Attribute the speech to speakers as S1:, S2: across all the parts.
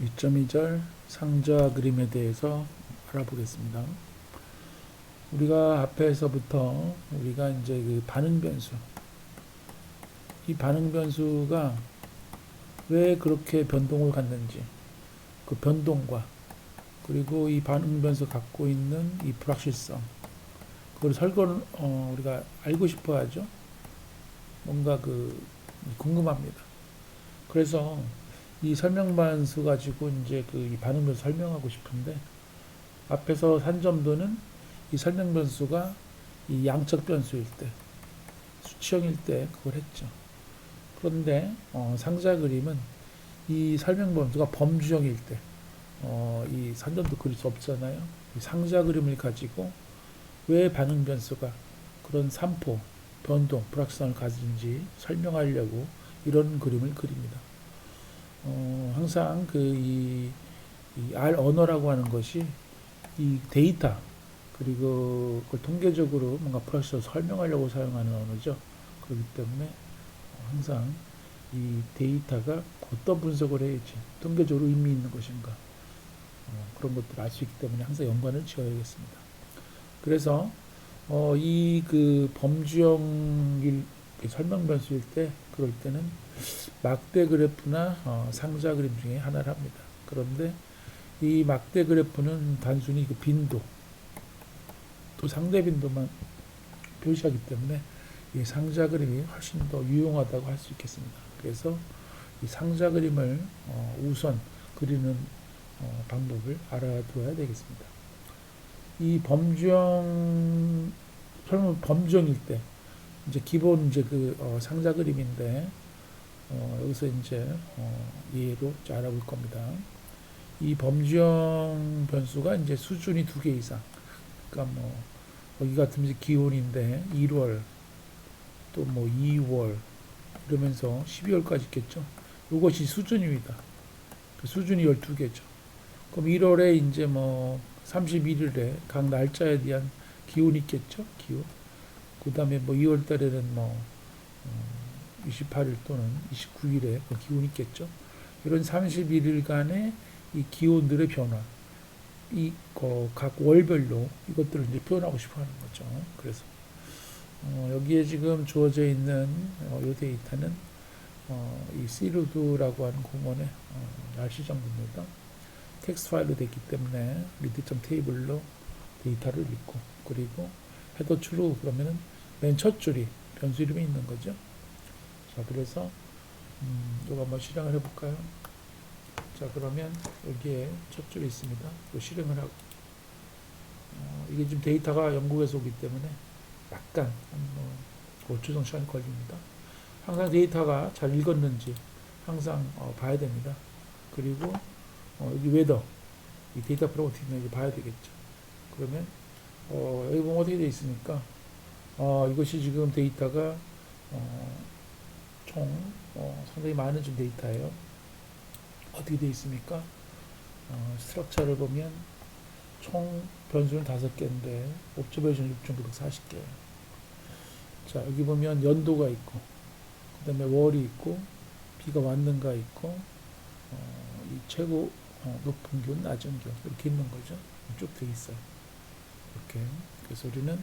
S1: 2.2절 상자 그림에 대해서 알아보겠습니다. 우리가 앞에서부터 우리가 이제 그 반응 변수, 이 반응 변수가 왜 그렇게 변동을 갖는지, 그 변동과 그리고 이 반응 변수 갖고 있는 이 불확실성, 그걸 우리가 알고 싶어 하죠. 뭔가 궁금합니다. 그래서 이 설명 반수 가지고 이제 이 반응 변수 설명하고 싶은데, 앞에서 산 점도는 이 설명 변수가 이 양적 변수일 때, 수치형일 때 그걸 했죠. 그런데 상자 그림은 이 설명 변수가 범주형일 때, 이 산점도 그릴 수 없잖아요. 이 상자 그림을 가지고 왜 반응 변수가 그런 산포, 변동, 불확실성을 가진지 설명하려고 이런 그림을 그립니다. 항상 이 R 언어라고 하는 것이 이 데이터, 그리고 그걸 통계적으로 뭔가 불확실성을 설명하려고 사용하는 언어죠. 그렇기 때문에 항상 이 데이터가 어떤 분석을 해야지 통계적으로 의미 있는 것인가, 그런 것들을 알 수 있기 때문에 항상 연관을 지어야겠습니다. 그래서 이 범주형 설명 변수일 때, 그럴 때는 막대 그래프나 상자 그림 중에 하나를 합니다. 그런데 이 막대 그래프는 단순히 그 빈도 또 상대 빈도만 표시하기 때문에 이 상자 그림이 훨씬 더 유용하다고 할 수 있겠습니다. 그래서 이 상자 그림을 우선 그리는 방법을 알아두어야 되겠습니다. 이 범주형일 때 이제 기본 이제 상자 그림인데, 여기서 이제 예로 알아볼 겁니다. 이 범주형 변수가 이제 수준이 2개 이상, 그러니까 여기 같은 이제 기온인데 1월 또 2월 이러면서 12월까지 있겠죠. 이것이 수준입니다. 그 수준이 12개죠. 그럼 1월에 이제 31일에 각 날짜에 대한 기온이 있겠죠. 기온. 그 다음에 2월 달에는 28일 또는 29일에 기온이 있겠죠. 이런 31일간의 이 기온들의 변화, 각 월별로 이것들을 이제 표현하고 싶어 하는 거죠. 그래서 여기에 지금 주어져 있는 이 데이터는 이 시루드라고 하는 공원의 날씨 정보입니다. 텍스트 파일로 됐기 때문에 리드.점 테이블로 데이터를 읽고, 그리고 헤더 트루 그러면은 맨 첫 줄이 변수 이름이 있는 거죠. 자, 그래서 이거 한번 실행을 해볼까요? 자, 그러면 여기에 첫 줄이 있습니다. 이거 실행을 하고, 이게 지금 데이터가 영국에서 오기 때문에 약간 한 5초 정도 시간이 걸립니다. 항상 데이터가 잘 읽었는지 항상 봐야 됩니다. 그리고 여기 웨더, 이 데이터 프로그램 어떻게 되는지 봐야 되겠죠. 그러면 여기 보면 어떻게 되어 있습니까? 이것이 지금 데이터가 총 상당히 많은 좀 데이터예요. 어떻게 되어 있습니까? 스트럭처를 보면 총 변수는 5개인데 옵저베이션 6,940개. 자, 여기 보면 연도가 있고, 그 다음에 월이 있고, 비가 왔는가 있고, 이 최고 높은 기온, 낮은 기온 이렇게 있는 거죠. 쭉 돼 있어요. 이렇게. 그래서 우리는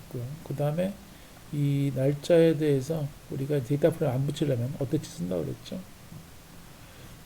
S1: 있고요. 그 다음에 이 날짜에 대해서 우리가 데이터 프레임 안 붙이려면 어떻게 쓴다고 그랬죠?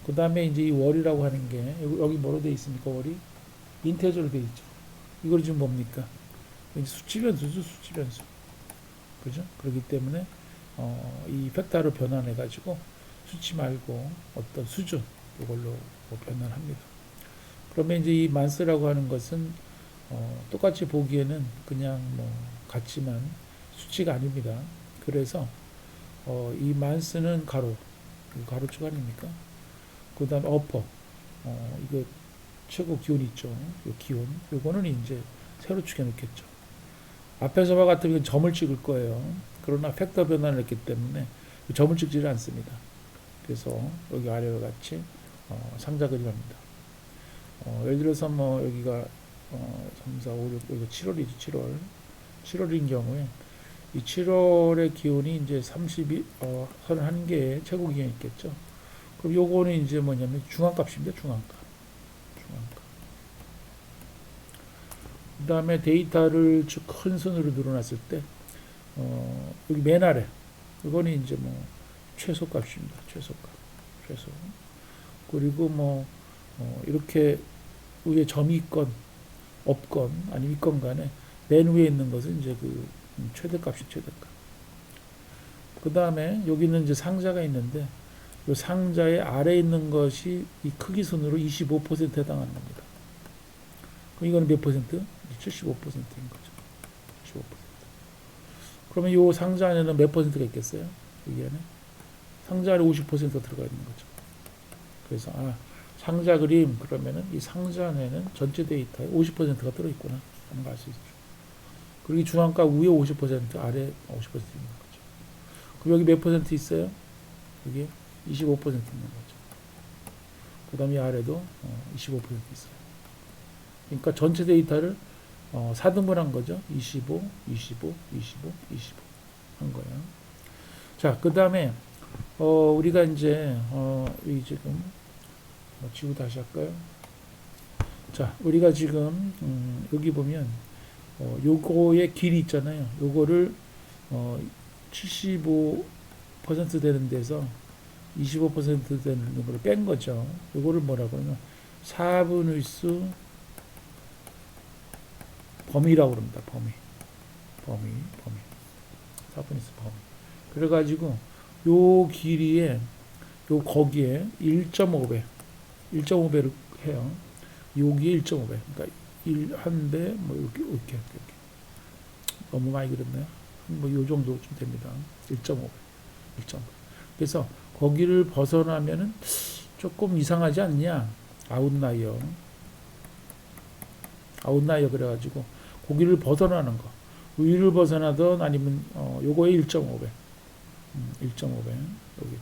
S1: 그 다음에 이제 이 월이라고 하는 게 여기 뭐로 돼 있습니까? 월이 인테저로 돼 있죠. 이걸 지금 뭡니까? 수치 변수죠, 수치 변수. 그죠? 그렇기 때문에 이 팩터로 변환해 가지고 수치 말고 어떤 수준 이걸로 변환합니다. 그러면 이제 이 만스라고 하는 것은 똑같이 보기에는 그냥 같지만 수치가 아닙니다. 그래서 이 만스는 가로축 아닙니까? 그 다음에 어퍼, 이거 최고 기온이 있죠. 요 기온, 요거는 이제 세로 축에 놓겠죠. 앞에서와 같으면 점을 찍을 거예요. 그러나 팩터 변환을 했기 때문에 점을 찍지를 않습니다. 그래서 여기 아래와 같이 상자 그림을 합니다. 예를 들어서 여기가 3, 4, 5, 6, 여기가 7월이죠. 7월인 경우에 이 7월의 기온이 이제 31개의 최고 기온이 있겠죠. 그럼 요거는 이제 뭐냐면 중앙값입니다. 중앙값. 중앙값. 그 다음에 데이터를 큰 선으로 늘어났을 때, 여기 맨 아래. 이거는 이제 뭐 최소값입니다. 최소값. 최소. 그리고 뭐, 이렇게 위에 점이 있건, 없건, 아니면 있건 간에 맨 위에 있는 것은 이제 그 최대값이 최대값. 그 다음에 여기는 이제 상자가 있는데, 이 상자의 아래에 있는 것이 이 크기 순으로 25%에 해당하는 겁니다. 그럼 이거는 몇 퍼센트? 75%인 거죠. 75%. 그러면 이 상자 안에는 몇 퍼센트가 있겠어요? 여기 안에? 상자 안에 50%가 들어가 있는 거죠. 그래서, 상자 그림, 그러면은 이 상자 안에는 전체 데이터의 50%가 들어있구나. 하는 걸 알 수 있죠. 그리고 이 중앙값 위에 50%, 아래 50% 있는 거죠. 그럼 여기 몇 퍼센트 있어요? 여기 25% 있는 거죠. 그 다음에 이 아래도 25% 있어요. 그러니까 전체 데이터를 4등분한 거죠. 25, 25, 25, 25 한 거예요. 자, 그 다음에 우리가 이제 이 지금 지우 다시 할까요? 자, 우리가 지금 여기 보면 요거의 길이 있잖아요. 요거를 75% 되는 데서 25% 되는 걸 뺀 거죠. 요거를 뭐라고 하면 4분의 수 범위라고 그럽니다. 범위. 4분의 수 범위. 그래가지고 요 길이에 요 거기에 1.5배를 해요. 여기에 1.5배. 그러니까 1배 뭐 이렇게. 너무 많이 그렸네요. 뭐 요 정도 좀 됩니다. 1.5배. 1.5배. 그래서 거기를 벗어나면은 조금 이상하지 않냐? 아웃라이어 그래가지고 거기를 벗어나는 거. 위를 벗어나든 아니면 요거에 1.5배. 1.5배. 여기.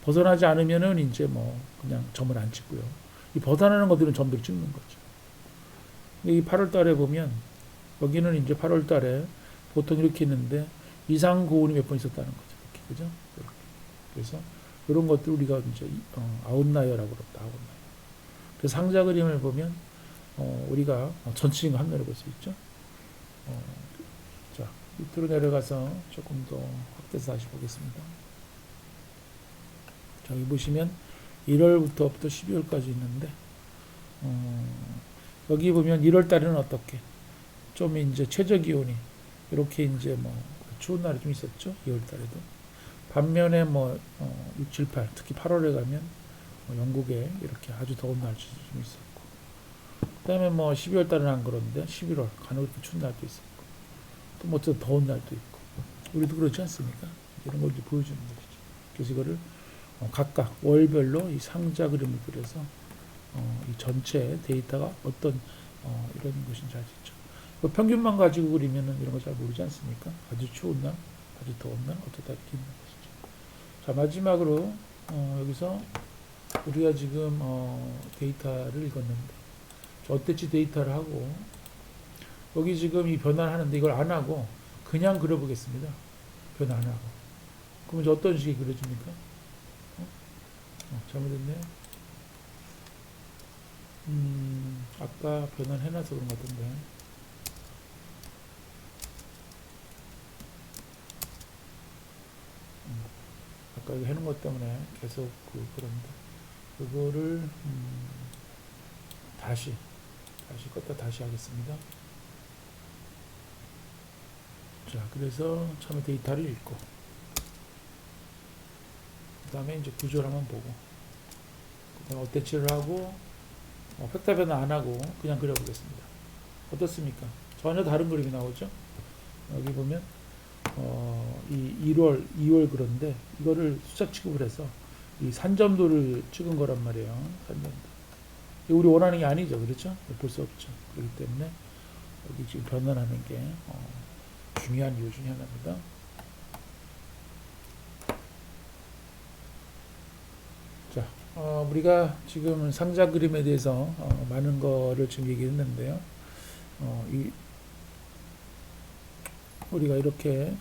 S1: 벗어나지 않으면은 이제 뭐 그냥 점을 안 찍고요. 이 벗어나는 것들은 점들을 찍는 거죠. 이 8월 달에 보면 여기는 이제 8월 달에 보통 이렇게 있는데 이상 고온이 몇 번 있었다는 거죠. 이렇게, 그죠? 이렇게. 그래서 이런 것들 우리가 이제 아웃라이어라고 그럽니다. 아웃라이어. 그래서 상자 그림을 보면 우리가 전체적인 거 한눈에 볼 수 있죠. 자, 밑으로 내려가서 조금 더 확대해서 다시 보겠습니다. 자, 여기 보시면 1월부터 12월까지 있는데 여기 보면 1월 달에는 어떻게 좀 이제 최저 기온이 이렇게 이제 뭐 추운 날이 좀 있었죠. 2월 달에도. 반면에 뭐 6, 7, 8 특히 8월에 가면 영국에 이렇게 아주 더운 날도 좀 있었고, 그 다음에 뭐 12월 달은 안 그런데 11월 간혹 이렇게 추운 날도 있었고, 또 뭐 더 더운 날도 있고, 우리도 그렇지 않습니까? 이런 걸 보여주는 것이죠. 그래서 이거를 각각 월별로 이 상자 그림을 그려서 이 전체 데이터가 어떤 이런 것인지 알 수 있죠. 그 평균만 가지고 그리면은 이런 거 잘 모르지 않습니까? 아주 추운 날, 아주 더운 날, 어쩌다 이렇게 있는 것이죠. 자, 마지막으로 여기서 우리가 지금 데이터를 읽었는데 어땠지 데이터를 하고, 여기 지금 이 변화를 하는데 이걸 안 하고 그냥 그려보겠습니다. 변화 안 하고. 그럼 이제 어떤 식이 그려집니까? 잘못했네요. 아까 변환 해놔서 그런 것 같은데. 아까 이거 해놓은 것 때문에 계속 그런데. 그거를, 다시 껐다 다시 하겠습니다. 자, 그래서 처음에 데이터를 읽고, 그 다음에 이제 구조를 한번 보고, 그 다음에 어태치를 하고, 팩타 변화 안 하고 그냥 그려보겠습니다. 어떻습니까? 전혀 다른 그림이 나오죠? 여기 보면 이 1월, 2월 그런데 이거를 숫자 취급을 해서 이 산점도를 찍은 거란 말이에요. 산점도. 우리 원하는 게 아니죠. 그렇죠? 볼 수 없죠. 그렇기 때문에 여기 지금 변환하는 게 중요한 이유 중에 하나입니다. 자, 우리가 지금 상자 그림에 대해서 많은 거를 지금 얘기했는데요. 우리가 이렇게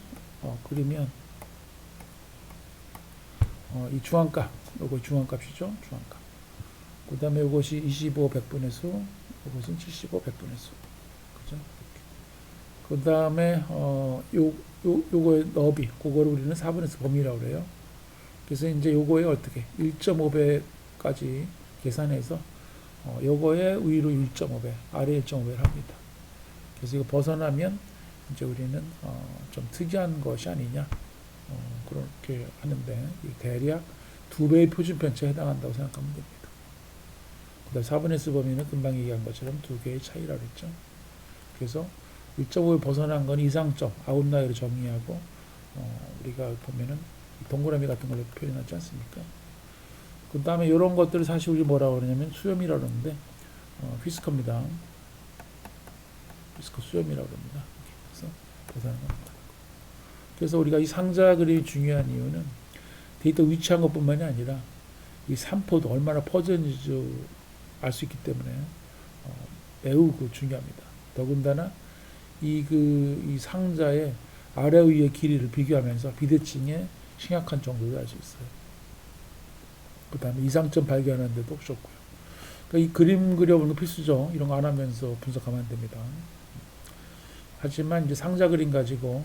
S1: 그리면 이 중앙값 요거 중앙값이죠. 중앙값. 그 다음에 요것이 25 100분의 수, 요것은 75 100분의 수. 그죠? 그 다음에 요거의 너비, 그거를 우리는 4분의 수 범위라고 그래요. 그래서 이제 요거에 어떻게 1.5배까지 계산해서 요거의 위로 1.5배, 아래 1.5배를 합니다. 그래서 이거 벗어나면 이제 우리는 좀 특이한 것이 아니냐 그렇게 하는데 대략 2배의 표준편차에 해당한다고 생각하면 됩니다. 그 다음 4분의 수 범위는 금방 얘기한 것처럼 2개의 차이라고 했죠. 그래서 1.5를 벗어난 건 이상점, 아웃라이어로 정의하고 우리가 보면은 동그라미 같은 걸로 표현하지 않습니까? 그 다음에 이런 것들을 사실 우리 뭐라고 그러냐면 수염이라고 그러는데 휘스커입니다. 휘스커 수염이라고 그럽니다. 그래서 벗어난 겁니다. 그래서 우리가 이 상자 그림이 중요한 이유는 데이터 위치한 것뿐만이 아니라 이 산포도 얼마나 퍼졌는지 알 수 있기 때문에 매우 중요합니다. 더군다나 이 상자의 아래 위의 길이를 비교하면서 비대칭의 심각한 정도를 알 수 있어요. 그 다음에 이상점 발견하는 데도 좋고요. 그러니까 이 그림 그려보는 거 필수죠. 이런 거 안 하면서 분석하면 안 됩니다. 하지만 이제 상자 그림 가지고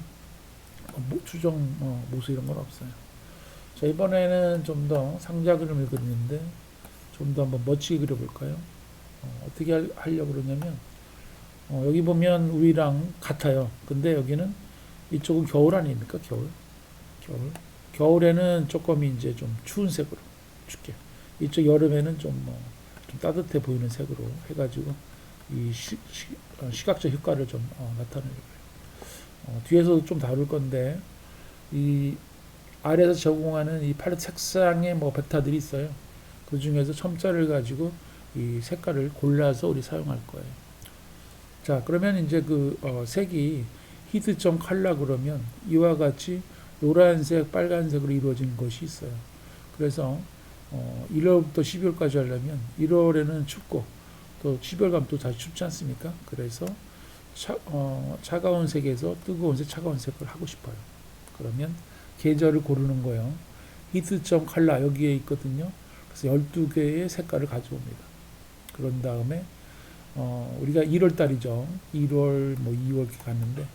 S1: 추정 모수 이런 건 없어요. 자, 이번에는 좀 더 상자 그림을 그리는데 좀 더 한번 멋지게 그려볼까요? 어떻게 하려고 그러냐면 여기 보면 우리랑 같아요. 근데 여기는 이쪽은 겨울 아닙니까? 겨울. 겨울에는 조금 이제 좀 추운 색으로 춥게. 이쪽 여름에는 좀 따뜻해 보이는 색으로 해가지고 이 시각적 효과를 좀 나타내려고요. 뒤에서도 좀 다룰 건데 이 아래에서 제공하는 이 팔레트 색상의 벡터들이 있어요. 그 중에서 첨자를 가지고 이 색깔을 골라서 우리 사용할 거예요. 자, 그러면 이제 색이 히트점 컬러 그러면 이와 같이 노란색, 빨간색으로 이루어진 것이 있어요. 그래서 1월부터 12월까지 하려면 1월에는 춥고 또 12월 가면 또 다시 춥지 않습니까? 그래서 차가운 색에서 뜨거운 색, 차가운 색을 하고 싶어요. 그러면 계절을 고르는 거예요. 히트점 컬러 여기에 있거든요. 그래서 12개의 색깔을 가져옵니다. 그런 다음에 우리가 1월 달이죠. 1월 2월 이렇게 갔는데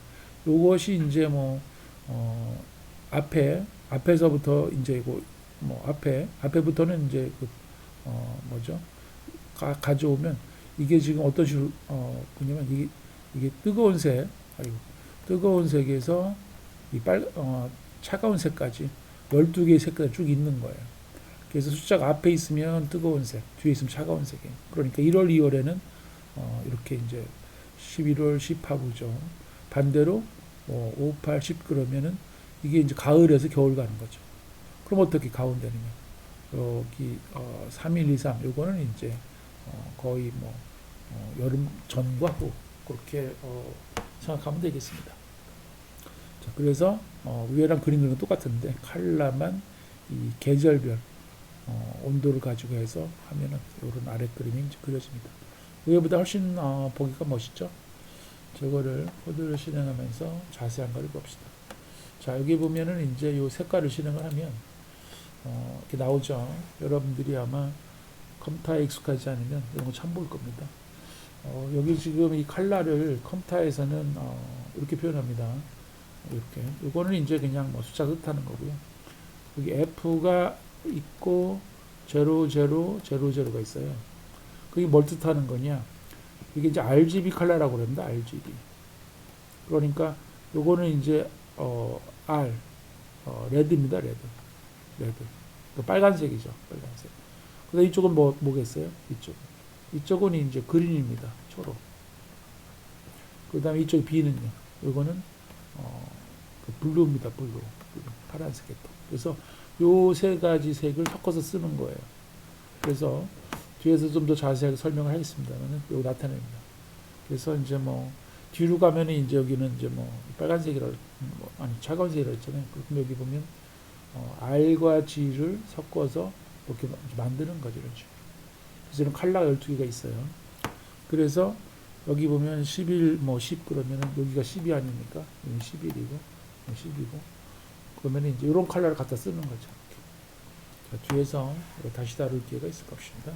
S1: 요것이 이제 앞에서부터 이제 앞에부터는 이제 가져오면 이게 지금 어떤 식으로 보냐면 이게 뜨거운 색에서 차가운 색까지 12개의 색깔이 쭉 있는 거예요. 그래서 숫자가 앞에 있으면 뜨거운 색, 뒤에 있으면 차가운 색이에요. 그러니까 1월, 2월에는 이렇게 이제 11월 10하고죠. 반대로 5, 8, 10 그러면은 이게 이제 가을에서 겨울 가는 거죠. 그럼 어떻게 가운데는요? 여기 3, 1, 2, 3 요거는 이제 거의 여름 전과 후 그렇게 생각하면 되겠습니다. 자, 그래서 위에랑 그린 거는 똑같은데 컬러만 이 계절별 온도를 가지고 해서 하면은 이런 아래 그림이 이제 그려집니다. 위에보다 훨씬 보기가 멋있죠? 저거를 코드를 실행하면서 자세한 걸 봅시다. 자, 여기 보면은 이제 요 색깔을 실행을 하면 이렇게 나오죠. 여러분들이 아마 컴퓨터에 익숙하지 않으면 이런 거 처음 볼 겁니다. 여기 지금 이 컬러를 컴퓨터에서는 이렇게 표현합니다. 이렇게. 이거는 이제 그냥 숫자 뜻하는 거고요. 여기 F가 있고 0000가 있어요. 그게 뭘 뜻하는 거냐? 이게 이제 RGB 컬러라고 그럽니다. RGB. 그러니까 요거는 이제 레드입니다. 레드. 빨간색이죠. 빨간색. 근데 이쪽은 뭐겠어요? 이쪽은 이제 그린입니다. 초록. 그다음에 이쪽 B는요. 요거는 블루입니다. 블루. 파란색에 또. 그래서 요 세 가지 색을 섞어서 쓰는 거예요. 그래서 뒤에서 좀 더 자세하게 설명을 하겠습니다만은 요거 나타냅니다. 그래서 이제 뒤로 가면은 이제 여기는 이제 빨간색이라 차가운 색이라 했잖아요. 그럼 여기 보면 R과 G를 섞어서 이렇게 만드는 거죠. 이런 식으로. 그래서 이런 컬러가 12개가 있어요. 그래서 여기 보면 11, 10 그러면은 여기가 10이 아닙니까? 여기 11이고 10이고 그러면 이제 이런 컬러를 갖다 쓰는 거죠. 뒤에서 다시 다룰 기회가 있을 것입니다.